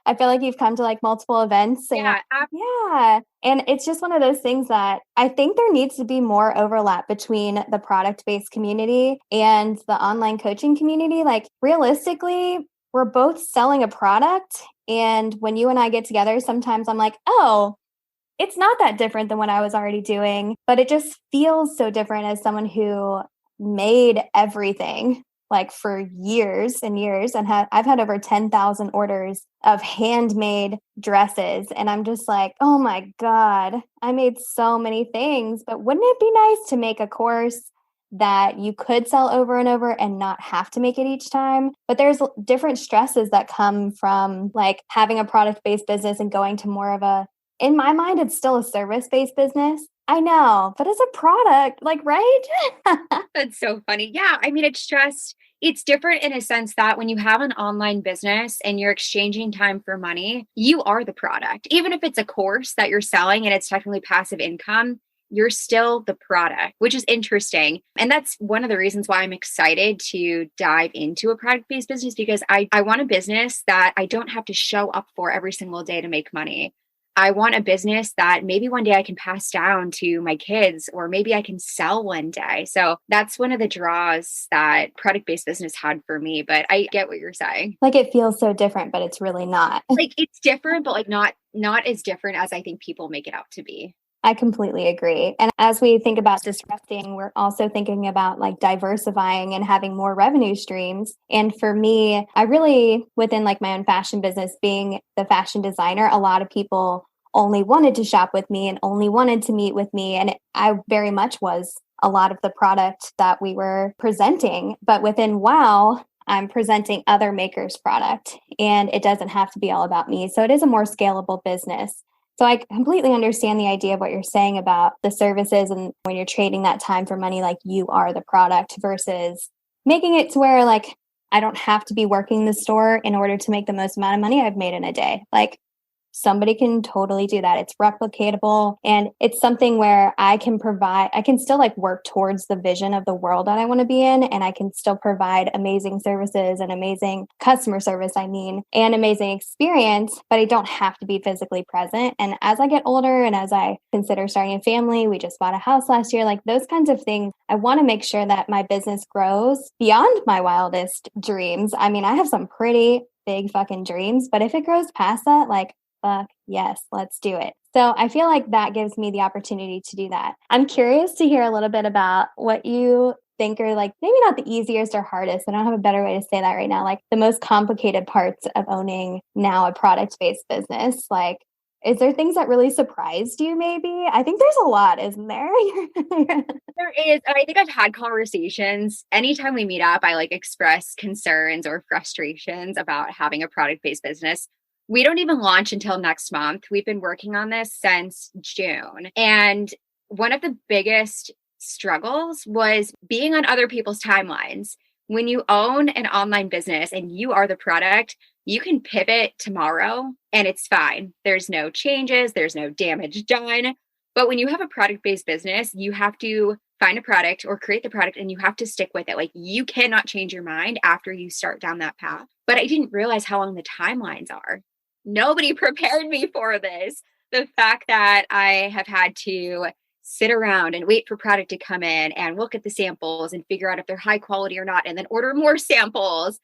I feel like you've come to like multiple events and Yeah, yeah. And it's just one of those things that I think there needs to be more overlap between the product based community and the online coaching community. Like realistically, we're both selling a product. And when you and I get together, sometimes I'm like, oh, it's not that different than what I was already doing, but it just feels so different as someone who made everything like for years and years and I've had over 10,000 orders of handmade dresses and I'm just like, "Oh my god, I made so many things, but wouldn't it be nice to make a course that you could sell over and over and not have to make it each time?" But there's different stresses that come from like having a product-based business and going to more of a in my mind, it's still a service-based business. I know, but as a product, like, right? that's so funny. Yeah, I mean, it's different in a sense that when you have an online business and you're exchanging time for money, you are the product. Even if it's a course that you're selling and it's technically passive income, you're still the product, which is interesting. And that's one of the reasons why I'm excited to dive into a product based business because I want a business that I don't have to show up for every single day to make money. I want a business that maybe one day I can pass down to my kids, or maybe I can sell one day. So that's one of the draws that product based business had for me. But I get what you're saying. Like, it feels so different, but it's really not. Like it's different, but like not as different as I think people make it out to be. I completely agree. And as we think about disrupting, we're also thinking about like diversifying and having more revenue streams. And for me, I really, within like my own fashion business, being the fashion designer, a lot of people only wanted to shop with me and only wanted to meet with me. And I very much was a lot of the product that we were presenting. But within WOW, I'm presenting other makers' product and it doesn't have to be all about me. So it is a more scalable business. So I completely understand the idea of what you're saying about the services and when you're trading that time for money, like you are the product versus making it to where like I don't have to be working the store in order to make the most amount of money I've made in a day. Like somebody can totally do that. It's replicatable and it's something where I can still like work towards the vision of the world that I want to be in. And I can still provide amazing services and amazing customer service, and amazing experience, but I don't have to be physically present. And as I get older and as I consider starting a family, we just bought a house last year, like those kinds of things, I want to make sure that my business grows beyond my wildest dreams. I mean, I have some pretty big fucking dreams, but if it grows past that, like, fuck yes, let's do it. So I feel like that gives me the opportunity to do that. I'm curious to hear a little bit about what you think are like maybe not the easiest or hardest. I don't have a better way to say that right now. Like the most complicated parts of owning now a product-based business. Like, is there things that really surprised you maybe? I think there's a lot, isn't there? There is, and I think I've had conversations. Anytime we meet up, I like express concerns or frustrations about having a product-based business. We don't even launch until next month. We've been working on this since June. And one of the biggest struggles was being on other people's timelines. When you own an online business and you are the product, you can pivot tomorrow and it's fine. There's no changes, there's no damage done. But when you have a product-based business, you have to find a product or create the product and you have to stick with it. Like you cannot change your mind after you start down that path. But I didn't realize how long the timelines are. Nobody prepared me for this. The fact that I have had to sit around and wait for product to come in and look at the samples and figure out if they're high quality or not, and then order more samples.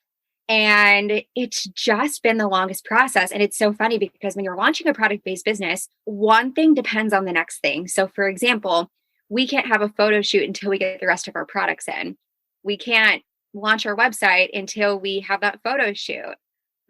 And it's just been the longest process. And it's so funny because when you're launching a product based business, one thing depends on the next thing. So, for example, we can't have a photo shoot until we get the rest of our products in. We can't launch our website until we have that photo shoot.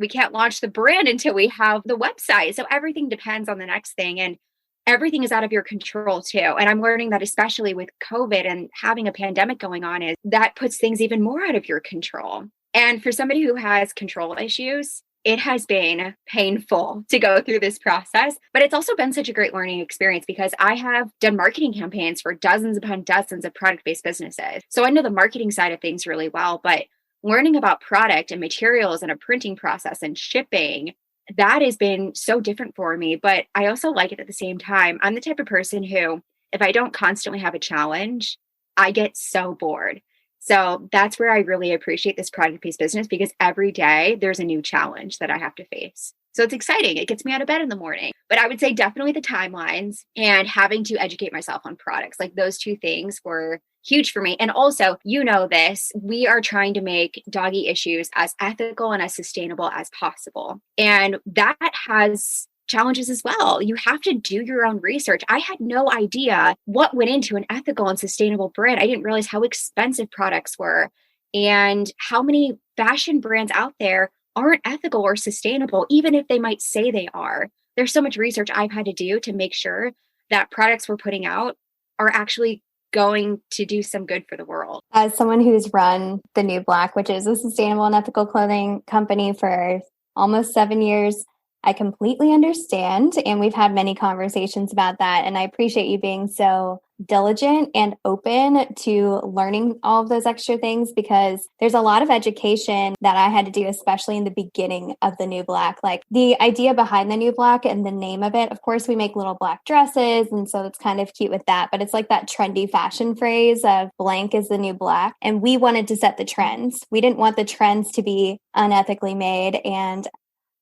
We can't launch the brand until we have the website. So, everything depends on the next thing. And everything is out of your control too. And I'm learning that especially with COVID and having a pandemic going on, is that puts things even more out of your control. And for somebody who has control issues, it has been painful to go through this process, but it's also been such a great learning experience because I have done marketing campaigns for dozens upon dozens of product-based businesses. So I know the marketing side of things really well, but learning about product and materials and a printing process and shipping, that has been so different for me. But I also like it at the same time. I'm the type of person who, if I don't constantly have a challenge, I get so bored. So that's where I really appreciate this product-based business, because every day there's a new challenge that I have to face. So it's exciting. It gets me out of bed in the morning. But I would say definitely the timelines and having to educate myself on products. Like those two things were huge for me. And also, you know this, we are trying to make doggy issues as ethical and as sustainable as possible. And that has challenges as well. You have to do your own research. I had no idea what went into an ethical and sustainable brand. I didn't realize how expensive products were and how many fashion brands out there aren't ethical or sustainable, even if they might say they are. There's so much research I've had to do to make sure that products we're putting out are actually going to do some good for the world. As someone who's run The New Black, which is a sustainable and ethical clothing company for almost 7 years, I completely understand. And we've had many conversations about that. And I appreciate you being so diligent and open to learning all of those extra things, because there's a lot of education that I had to do, especially in the beginning of The New Black. Like the idea behind The New Black and the name of it, of course, we make little black dresses. And so it's kind of cute with that. But it's like that trendy fashion phrase of blank is the new black. And we wanted to set the trends. We didn't want the trends to be unethically made and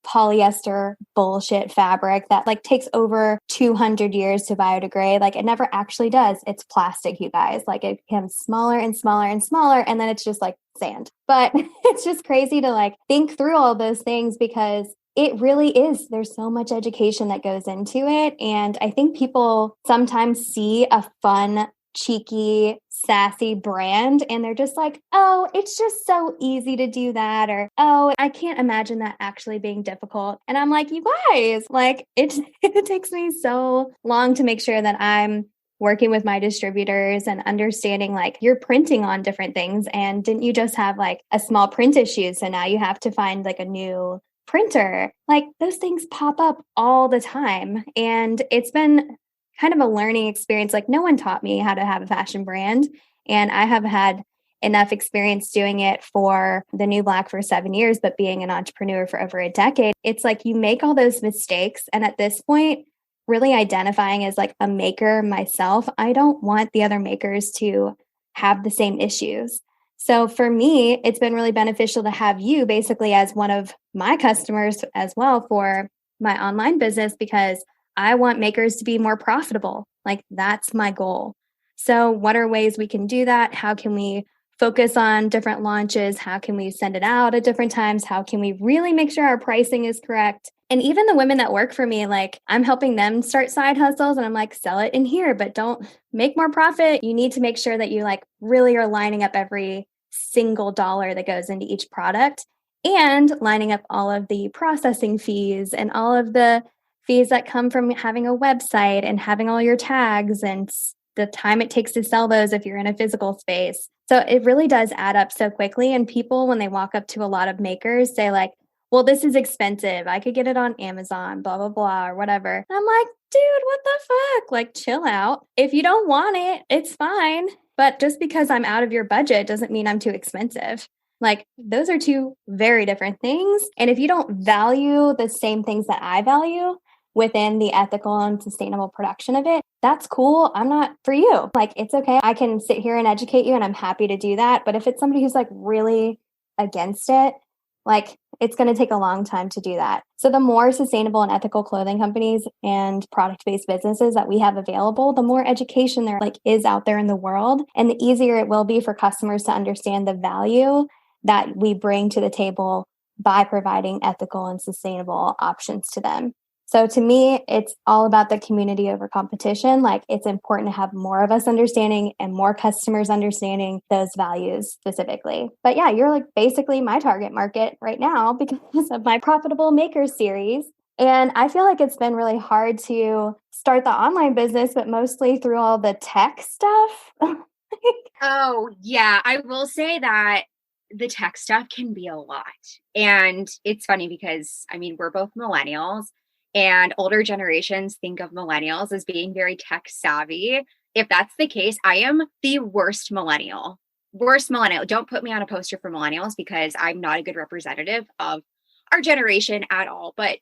polyester bullshit fabric that like takes over 200 years to biodegrade. Like it never actually does. It's plastic, you guys. Like it becomes smaller and smaller and smaller, and then it's just like sand. But it's just crazy to like think through all those things, because it really is. There's so much education that goes into it. And I think people sometimes see a fun, cheeky, sassy brand and they're just like, oh, it's just so easy to do that, or oh, I can't imagine that actually being difficult. And I'm like, you guys, like it takes me so long to make sure that I'm working with my distributors and understanding like you're printing on different things, and didn't you just have like a small print issue, so now you have to find like a new printer. Like those things pop up all the time, and it's been kind of a learning experience. Like no one taught me how to have a fashion brand. And I have had enough experience doing it for The New Black for 7 years, but being an entrepreneur for over a decade, it's like you make all those mistakes. And at this point, really identifying as like a maker myself, I don't want the other makers to have the same issues. So for me, it's been really beneficial to have you basically as one of my customers as well for my online business, because I want makers to be more profitable. Like that's my goal. So what are ways we can do that? How can we focus on different launches? How can we send it out at different times? How can we really make sure our pricing is correct? And even the women that work for me, like I'm helping them start side hustles, and I'm like, sell it in here, but don't make more profit. You need to make sure that you like really are lining up every single dollar that goes into each product, and lining up all of the processing fees and all of the fees that come from having a website and having all your tags and the time it takes to sell those if you're in a physical space. So it really does add up so quickly. And people, when they walk up to a lot of makers, say like, well, this is expensive. I could get it on Amazon, blah, blah, blah, or whatever. And I'm like, dude, what the fuck? Like, chill out. If you don't want it, it's fine. But just because I'm out of your budget doesn't mean I'm too expensive. Like those are two very different things. And if you don't value the same things that I value, within the ethical and sustainable production of it, that's cool. I'm not for you. Like, it's okay. I can sit here and educate you and I'm happy to do that. But if it's somebody who's like really against it, like it's going to take a long time to do that. So the more sustainable and ethical clothing companies and product-based businesses that we have available, the more education there like is out there in the world, and the easier it will be for customers to understand the value that we bring to the table by providing ethical and sustainable options to them. So to me, it's all about the community over competition. Like, it's important to have more of us understanding and more customers understanding those values specifically. But yeah, you're like basically my target market right now because of my Profitable Makers series. And I feel like it's been really hard to start the online business, but mostly through all the tech stuff. Oh, yeah. I will say that the tech stuff can be a lot. And it's funny because, I mean, we're both millennials, and older generations think of millennials as being very tech savvy. If that's the case, I am the worst millennial. Worst millennial. Don't put me on a poster for millennials because I'm not a good representative of our generation at all. But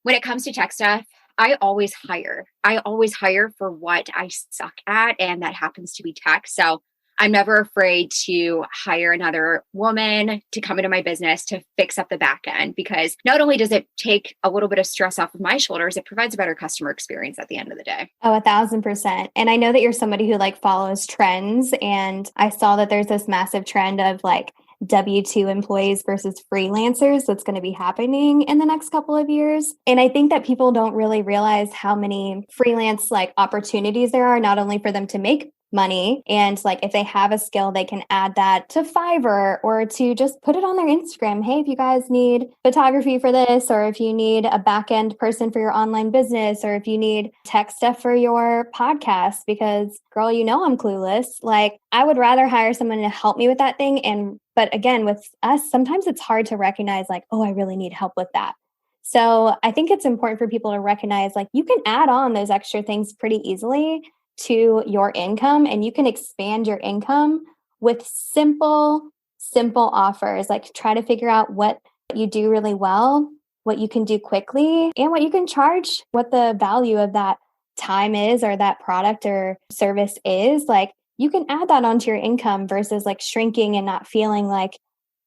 when it comes to tech stuff, I always hire. I always hire for what I suck at, and that happens to be tech. So I'm never afraid to hire another woman to come into my business to fix up the back end, because not only does it take a little bit of stress off of my shoulders, it provides a better customer experience at the end of the day. Oh, 1,000%. And I know that you're somebody who like follows trends. And I saw that there's this massive trend of like W-2 employees versus freelancers that's going to be happening in the next couple of years. And I think that people don't really realize how many freelance like opportunities there are, not only for them to make money, and like if they have a skill, they can add that to Fiverr or to just put it on their Instagram. Hey, if you guys need photography for this, or if you need a back end person for your online business, or if you need tech stuff for your podcast, because girl, you know I'm clueless. Like, I would rather hire someone to help me with that thing. And but again, with us, sometimes it's hard to recognize like, oh, I really need help with that. So I think it's important for people to recognize like you can add on those extra things pretty easily to your income, and you can expand your income with simple offers. Like, try to figure out what you do really well, what you can do quickly, and what you can charge, what the value of that time is, or that product or service is. Like, you can add that onto your income versus like shrinking and not feeling like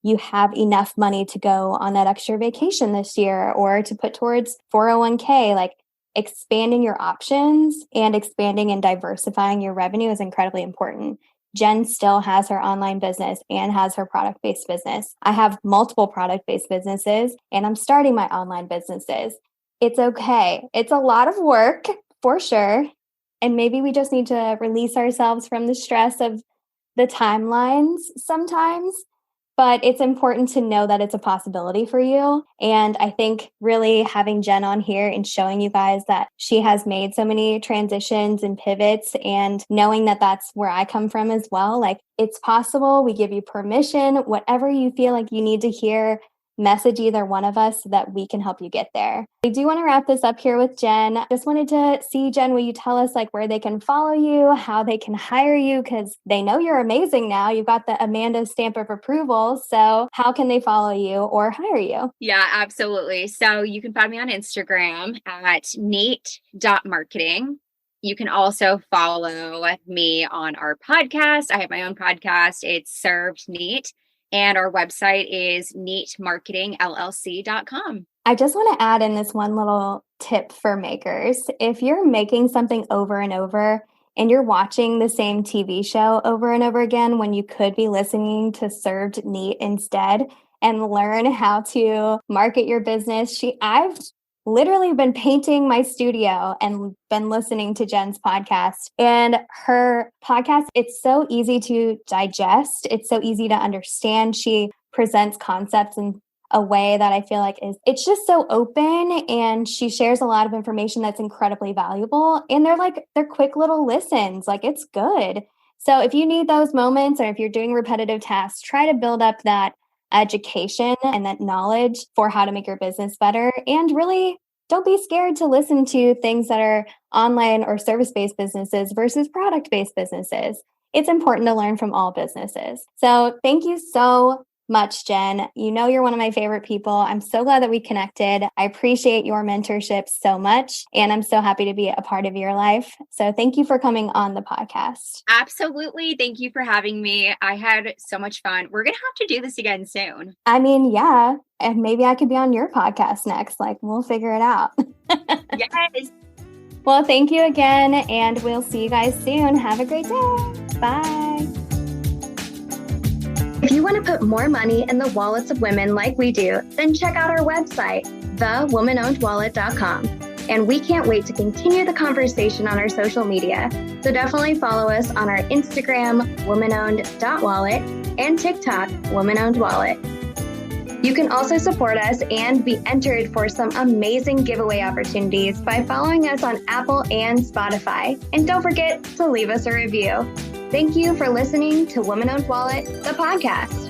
you have enough money to go on that extra vacation this year or to put towards 401k. Like, expanding your options and expanding and diversifying your revenue is incredibly important. Jen still has her online business and has her product-based business. I have multiple product-based businesses and I'm starting my online businesses. It's okay. It's a lot of work for sure. And maybe we just need to release ourselves from the stress of the timelines sometimes, but it's important to know that it's a possibility for you. And I think really having Jen on here and showing you guys that she has made so many transitions and pivots, and knowing that that's where I come from as well. Like, it's possible. We give you permission, whatever you feel like you need to hear, message either one of us so that we can help you get there. I do want to wrap this up here with Jen. Just wanted to see, Jen, will you tell us like where they can follow you, how they can hire you? Because they know you're amazing now. You've got the Amanda stamp of approval. So how can they follow you or hire you? Yeah, absolutely. So you can find me on Instagram at neat.marketing. You can also follow me on our podcast. I have my own podcast. It's Served Neat. And our website is neatmarketingllc.com. I just want to add in this one little tip for makers. If you're making something over and over and you're watching the same TV show over and over again when you could be listening to Served Neat instead and learn how to market your business, I've literally been painting my studio and been listening to Jen's podcast. And her podcast, it's so easy to digest. It's so easy to understand. She presents concepts in a way that I feel like it's just so open, and she shares a lot of information that's incredibly valuable. And they're quick little listens. Like, it's good. So if you need those moments, or if you're doing repetitive tasks, try to build up that education and that knowledge for how to make your business better. And really, don't be scared to listen to things that are online or service-based businesses versus product-based businesses. It's important to learn from all businesses. So thank you so much, Jen. You know, you're one of my favorite people. I'm so glad that we connected. I appreciate your mentorship so much, and I'm so happy to be a part of your life. So thank you for coming on the podcast. Absolutely. Thank you for having me. I had so much fun. We're going to have to do this again soon. I mean, yeah. And maybe I could be on your podcast next. Like, we'll figure it out. Yes. Well, thank you again, and we'll see you guys soon. Have a great day. Bye. If you want to put more money in the wallets of women like we do, then check out our website, thewomanownedwallet.com. And we can't wait to continue the conversation on our social media. So definitely follow us on our Instagram, womanowned.wallet, and TikTok, womanownedwallet. You can also support us and be entered for some amazing giveaway opportunities by following us on Apple and Spotify. And don't forget to leave us a review. Thank you for listening to Woman Owned Wallet, the podcast.